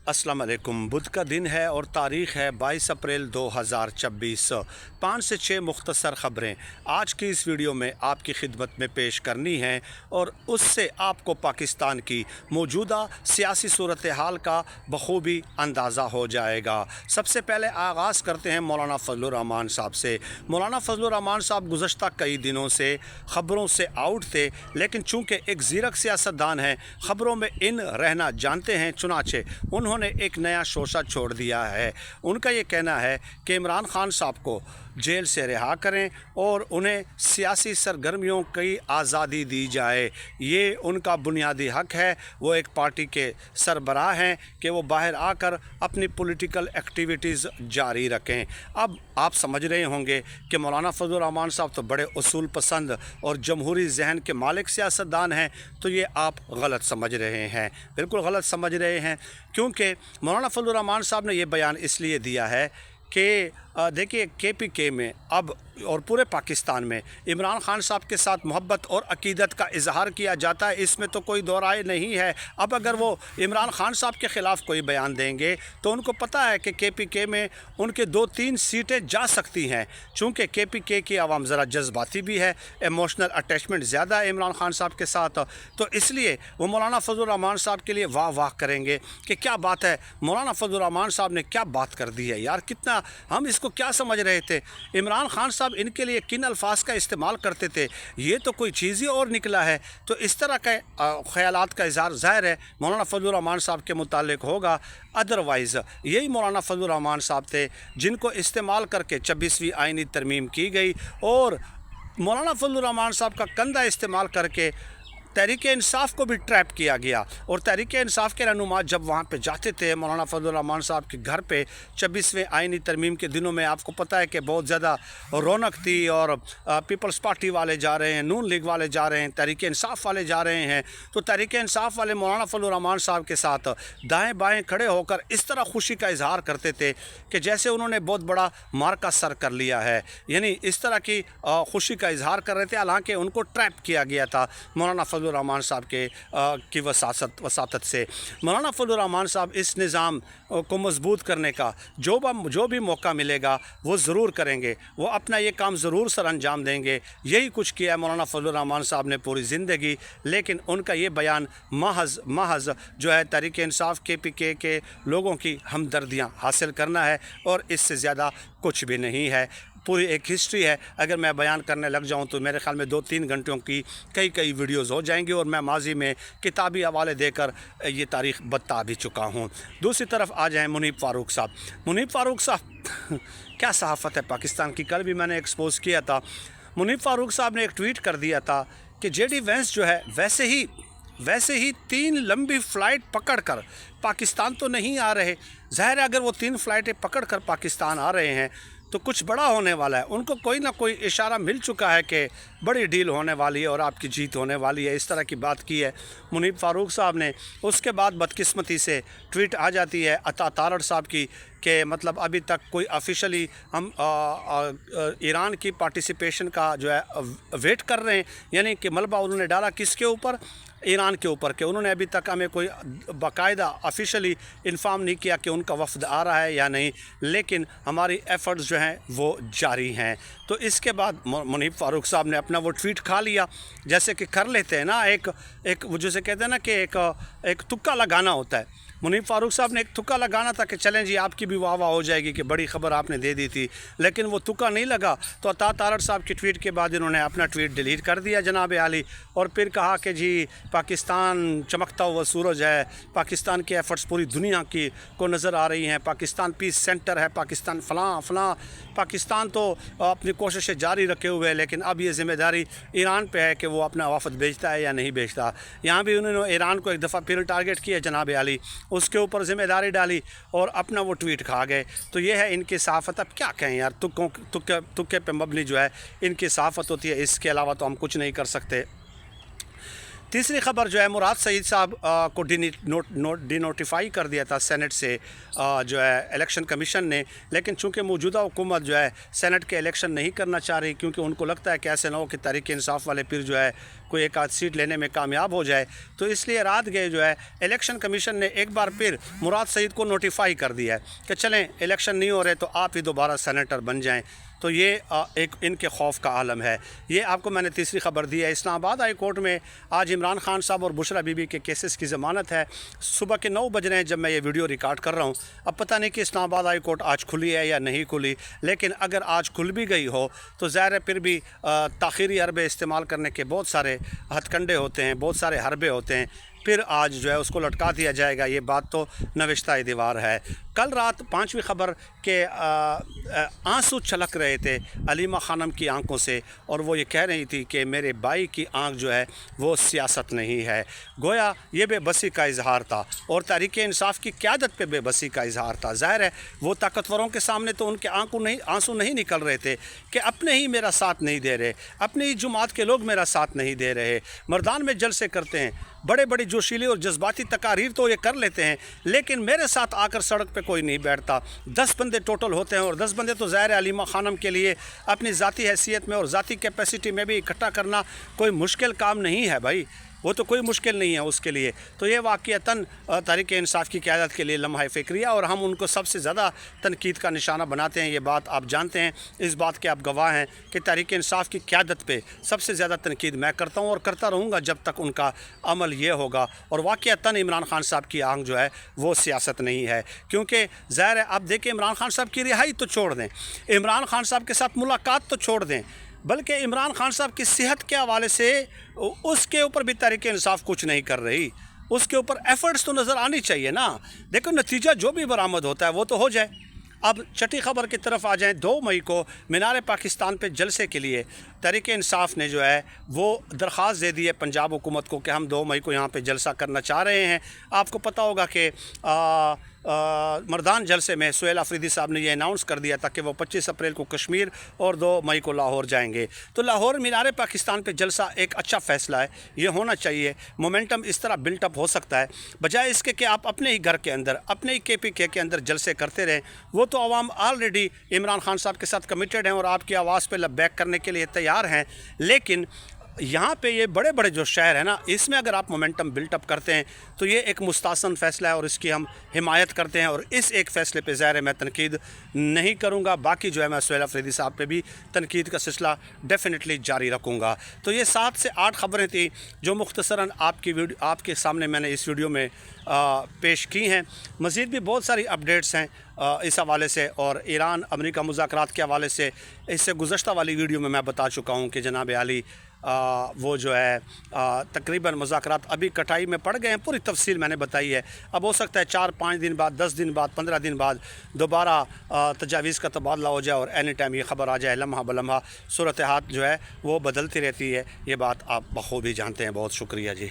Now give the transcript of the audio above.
अस्सलाम वालेकुम। बुध का दिन है और तारीख़ है 22 अप्रैल 2026। 5 से 6 मुख्तसर ख़बरें आज की इस वीडियो में आपकी खिदमत में पेश करनी हैं और उससे आपको पाकिस्तान की मौजूदा सियासी सूरत हाल का बखूबी अंदाज़ा हो जाएगा। सबसे पहले आगाज़ करते हैं मौलाना फजलुर रहमान साहब से। मौलाना फजलुर रहमान साहब गुज़श्ता कई दिनों से ख़बरों से आउट थे, लेकिन चूँकि एक ज़ीरक सियासतदान हैं, ख़बरों में इन रहना जानते हैं, चुनाचे उन्होंने एक नया शोशा छोड़ दिया है। उनका ये कहना है कि इमरान खान साहब को जेल से रिहा करें और उन्हें सियासी सरगर्मियों की आज़ादी दी जाए। ये उनका बुनियादी हक़ है। वो एक पार्टी के सरबराह हैं कि वो बाहर आकर अपनी पॉलिटिकल एक्टिविटीज़ जारी रखें। अब आप समझ रहे होंगे कि मौलाना फजलुर रहमान साहब तो बड़े उसूल पसंद और जमहूरी जहन के मालिक सियासतदान हैं, तो ये आप गलत समझ रहे हैं, बिल्कुल गलत समझ रहे हैं। क्योंकि मौलाना फजलुर रहमान साहब ने ये बयान इसलिए दिया है कि देखिए KPK में अब और पूरे पाकिस्तान में इमरान खान साहब के साथ मोहब्बत और अकीदत का इजहार किया जाता है, इसमें तो कोई दो राय नहीं है। अब अगर वो इमरान खान साहब के ख़िलाफ़ कोई बयान देंगे तो उनको पता है कि KPK में उनके 2-3 सीटें जा सकती हैं। चूँकि KPK की आवाम ज़रा जज्बाती भी है, इमोशनल अटैचमेंट ज़्यादा है इमरान खान साहब के साथ, तो इसलिए वो मौलाना फजलुर रहमान साहब के लिए वाह वाह करेंगे कि क्या बात है, मौलाना फजलुर रहमान साहब ने क्या बात कर दी है यार, कितना हम इसको क्या समझ रहे थे, इमरान खान साहब इनके लिए किन अल्फाज का इस्तेमाल करते थे, ये तो कोई चीज़ ही और निकला है। तो इस तरह के ख़यालात का इज़हार ज़ाहिर है मौलाना फजलुर रहमान साहब के मुतालिक होगा। अदरवाइज़ यही मौलाना फजलुर रहमान साहब थे जिनको इस्तेमाल करके 26वीं आइनी तरमीम की गई और मौलाना फजलुर रहमान साहब का कंधा इस्तेमाल करके तहरीक इंसाफ को भी ट्रैप किया गया। और तहरीक इंसाफ के रहनुमा जब वहाँ पे जाते थे मौलाना फजलुर रहमान साहब के घर पे 26वें आइनी तरमीम के दिनों में, आपको पता है कि बहुत ज़्यादा रौनक थी और पीपल्स पार्टी वाले जा रहे हैं, नून लीग वाले जा रहे हैं, तहरीक इंसाफ वाले जा रहे हैं। तो तहरीक इंसाफ वाले मौलाना फजलुर रहमान साहब के साथ दाएँ बाएँ खड़े होकर इस तरह खुशी का इजहार करते थे कि जैसे उन्होंने बहुत बड़ा मार्का सर कर लिया है, यानी इस तरह की खुशी का इजहार कर रहे थे। हालाँकि उनको ट्रैप किया गया था मौलाना फजलुर रहमान साहब की वसातत से। मौलाना फजलुर रहमान साहब इस निज़ाम को मजबूत करने का जो भी मौका मिलेगा वो ज़रूर करेंगे, वो अपना ये काम ज़रूर सर अंजाम देंगे। यही कुछ किया है मौलाना फजलुर रहमान साहब ने पूरी ज़िंदगी। लेकिन उनका ये बयान महज जो है तहरीक इंसाफ KPK के लोगों की हमदर्दियाँ हासिल करना है और इससे ज़्यादा कुछ भी नहीं है। पूरी एक हिस्ट्री है, अगर मैं बयान करने लग जाऊं तो मेरे ख़्याल में 2-3 घंटों की कई वीडियोज़ हो जाएंगी और मैं माजी में किताबी हवाले देकर ये तारीख़ बता भी चुका हूं। दूसरी तरफ आ जाएं मुनीब फ़ारूक साहब। मुनीब फ़ारूक साहब क्या सहाफ़त है पाकिस्तान की, कल भी मैंने एक्सपोज़ किया था। मुनीब फ़ारूक साहब ने एक ट्वीट कर दिया था कि JD वेंस जो है वैसे ही 3 लंबी फ़्लाइट पकड़कर पाकिस्तान तो नहीं आ रहे। ज़ाहिर है अगर वो 3 फ़्लाइटें पकड़कर पाकिस्तान आ रहे हैं तो कुछ बड़ा होने वाला है। उनको कोई ना कोई इशारा मिल चुका है कि बड़ी डील होने वाली है और आपकी जीत होने वाली है। इस तरह की बात की है मुनीब फ़ारूक साहब ने। उसके बाद बदकिस्मती से ट्वीट आ जाती है अता तारड़ साहब की कि मतलब अभी तक कोई ऑफिशियली हम ईरान की पार्टिसिपेशन का जो है वेट कर रहे हैं, यानी कि मलबा उन्होंने डाला किसके ऊपर, ईरान के ऊपर, कि उन्होंने अभी तक हमें कोई बाकायदा ऑफिशियली इन्फॉर्म नहीं किया कि उनका वफ़द आ रहा है या नहीं, लेकिन हमारी एफ़र्ट्स जो हैं वो जारी हैं। तो इसके बाद मुनीब फ़ारूक साहब ने अपना वो ट्वीट खा लिया, जैसे कि कर लेते हैं ना, एक वो जैसे कहते हैं ना कि एक तुक्का लगाना होता है। मुनीब फ़ारूक साहब ने एक तुक्का लगाना था कि चलें जी आपकी भी वाह वाह हो जाएगी कि बड़ी ख़बर आपने दे दी थी, लेकिन वो तुक्का नहीं लगा। तो अता तारड़ साहब की ट्वीट के बाद इन्होंने अपना ट्वीट डिलीट कर दिया जनाब आली, और फिर कहा कि जी पाकिस्तान चमकता हुआ सूरज है, पाकिस्तान की एफ़र्ट्स पूरी दुनिया की को नज़र आ रही हैं, पाकिस्तान पीस सेंटर है, पाकिस्तान फ़लाँ पाकिस्तान तो अपनी कोशिशें जारी रखे हुए है, लेकिन अब ये ज़िम्मेदारी ईरान पे है कि वो अपना वफ़द भेजता है या नहीं भेजता। यहाँ भी उन्होंने ईरान को एक दफ़ा फिर टारगेट किया जनाब आली, उसके ऊपर ज़िम्मेदारी डाली और अपना वो ट्वीट खा गए। तो ये है इनकी सहाफ़त। अब क्या कहें यार, तुक्के पे मबनी जो है इनकी सहाफ़त होती है, इसके अलावा तो हम कुछ नहीं कर सकते। तीसरी खबर जो है मुराद सईद साहब को डिनोटिफाई कर दिया था सेनेट से जो है इलेक्शन कमीशन ने, लेकिन चूंकि मौजूदा हुकूमत जो है सेनेट के इलेक्शन नहीं करना चाह रही, क्योंकि उनको लगता है कि ऐसे ना हो कि तहरीक इंसाफ वाले फिर जो है کوئی ایک آدھ سیٹ لینے میں کامیاب ہو جائے، تو اس لیے رات گئے جو ہے الیکشن کمیشن نے ایک بار پھر مراد سعید کو نوٹیفائی کر دیا ہے کہ چلیں الیکشن نہیں ہو رہے تو آپ ہی دوبارہ سینیٹر بن جائیں۔ تو یہ ایک ان کے خوف کا عالم ہے۔ یہ آپ کو میں نے تیسری خبر دی ہے۔ اسلام آباد ہائی کورٹ میں آج عمران خان صاحب اور بشرا بی بی کے کیسز کی ضمانت ہے۔ صبح کے 9 بج رہے ہیں جب میں یہ ویڈیو ریکارڈ کر رہا ہوں۔ اب پتہ نہیں کہ اسلام آباد ہائی کورٹ آج کھلی ہے یا نہیں کھلی، لیکن اگر آج کھل بھی گئی ہو تو ظاہر ہے پھر بھی تاخیری حربے استعمال کرنے کے بہت سارے ہتھ کنڈے ہوتے ہیں، بہت سارے حربے ہوتے ہیں، پھر آج جو ہے اس کو لٹکا دیا جائے گا۔ یہ بات تو نوشتہ دیوار ہے۔ کل رات 5ویں خبر کہ آنسو چھلک رہے تھے علیمہ خانم کی آنکھوں سے، اور وہ یہ کہہ رہی تھی کہ میرے بھائی کی آنکھ جو ہے وہ سیاست نہیں ہے۔ گویا یہ بے بسی کا اظہار تھا اور تحریک انصاف کی قیادت پہ بے بسی کا اظہار تھا۔ ظاہر ہے وہ طاقتوروں کے سامنے تو ان کے آنسو نہیں نکل رہے تھے کہ اپنے ہی میرا ساتھ نہیں دے رہے، اپنی ہی جماعت کے لوگ میرا ساتھ نہیں دے رہے۔ مردان میں جلسے کرتے ہیں، بڑے بڑی جوشیلی اور جذباتی تقاریر تو یہ کر لیتے ہیں، لیکن میرے ساتھ آ کر سڑک پہ کوئی نہیں بیٹھتا۔ 10 بندے ٹوٹل ہوتے ہیں، اور 10 بندے تو ظاہر علیمہ خانم کے لیے اپنی ذاتی حیثیت میں اور ذاتی کیپیسٹی میں بھی اکٹھا کرنا کوئی مشکل کام نہیں ہے بھائی، وہ تو کوئی مشکل نہیں ہے اس کے لیے۔ تو یہ واقعتاً تحریک انصاف کی قیادت کے لیے لمحہ فکریہ، اور ہم ان کو سب سے زیادہ تنقید کا نشانہ بناتے ہیں۔ یہ بات آپ جانتے ہیں، اس بات کے آپ گواہ ہیں کہ تحریک انصاف کی قیادت پہ سب سے زیادہ تنقید میں کرتا ہوں اور کرتا رہوں گا جب تک ان کا عمل یہ ہوگا۔ اور واقعتاً عمران خان صاحب کی آنکھ جو ہے وہ سیاست نہیں ہے، کیونکہ ظاہر ہے آپ دیکھیں عمران خان صاحب کی رہائی تو چھوڑ دیں، عمران خان صاحب کے ساتھ ملاقات تو چھوڑ دیں، بلکہ عمران خان صاحب کی صحت کے حوالے سے اس کے اوپر بھی تحریک انصاف کچھ نہیں کر رہی۔ اس کے اوپر ایفرٹس تو نظر آنی چاہیے نا۔ دیکھو نتیجہ جو بھی برآمد ہوتا ہے وہ تو ہو جائے۔ اب چھٹی خبر کی طرف آ جائیں۔ 2 مئی کو مینار پاکستان پہ جلسے کے لیے تحریک انصاف نے جو ہے وہ درخواست دے دی ہے پنجاب حکومت کو کہ ہم 2 مئی کو یہاں پہ جلسہ کرنا چاہ رہے ہیں۔ آپ کو پتہ ہوگا کہ مردان جلسے میں سہیل آفریدی صاحب نے یہ اناؤنس کر دیا تھا کہ وہ 25 اپریل کو کشمیر اور 2 مئی کو لاہور جائیں گے۔ تو لاہور مینار پاکستان پہ جلسہ ایک اچھا فیصلہ ہے، یہ ہونا چاہیے۔ مومنٹم اس طرح بلٹ اپ ہو سکتا ہے، بجائے اس کے کہ آپ اپنے ہی گھر کے اندر، اپنے ہی KPK کے اندر جلسے کرتے رہیں۔ وہ تو عوام آلریڈی عمران خان صاحب کے ساتھ کمیٹڈ ہیں اور آپ کی آواز پہ لبیک کرنے کے لیے تیار ہیں، لیکن یہاں پہ یہ بڑے بڑے جو شہر ہیں نا، اس میں اگر آپ مومنٹم بلٹ اپ کرتے ہیں تو یہ ایک مستحسن فیصلہ ہے اور اس کی ہم حمایت کرتے ہیں، اور اس ایک فیصلے پہ ظاہر ہے میں تنقید نہیں کروں گا۔ باقی جو ہے میں سہیل آفریدی صاحب پہ بھی تنقید کا سلسلہ ڈیفینیٹلی جاری رکھوں گا۔ تو یہ 7 سے 8 خبریں تھیں جو مختصراً آپ کے سامنے میں نے اس ویڈیو میں پیش کی ہیں۔ مزید بھی بہت ساری اپڈیٹس ہیں اس حوالے سے، اور ایران امریکہ مذاکرات کے حوالے سے اس سے گزشتہ والی ویڈیو میں بتا چکا ہوں کہ جناب عالی وہ جو ہے تقریباً مذاکرات ابھی کٹائی میں پڑ گئے ہیں، پوری تفصیل میں نے بتائی ہے۔ اب ہو سکتا ہے 4-5 دن بعد، 10 دن بعد، 15 دن بعد دوبارہ تجاویز کا تبادلہ ہو جائے اور اینی ٹائم یہ خبر آ جائے۔ لمحہ بلمحہ صورتحال جو ہے وہ بدلتی رہتی ہے، یہ بات آپ بخوبی جانتے ہیں۔ بہت شکریہ جی۔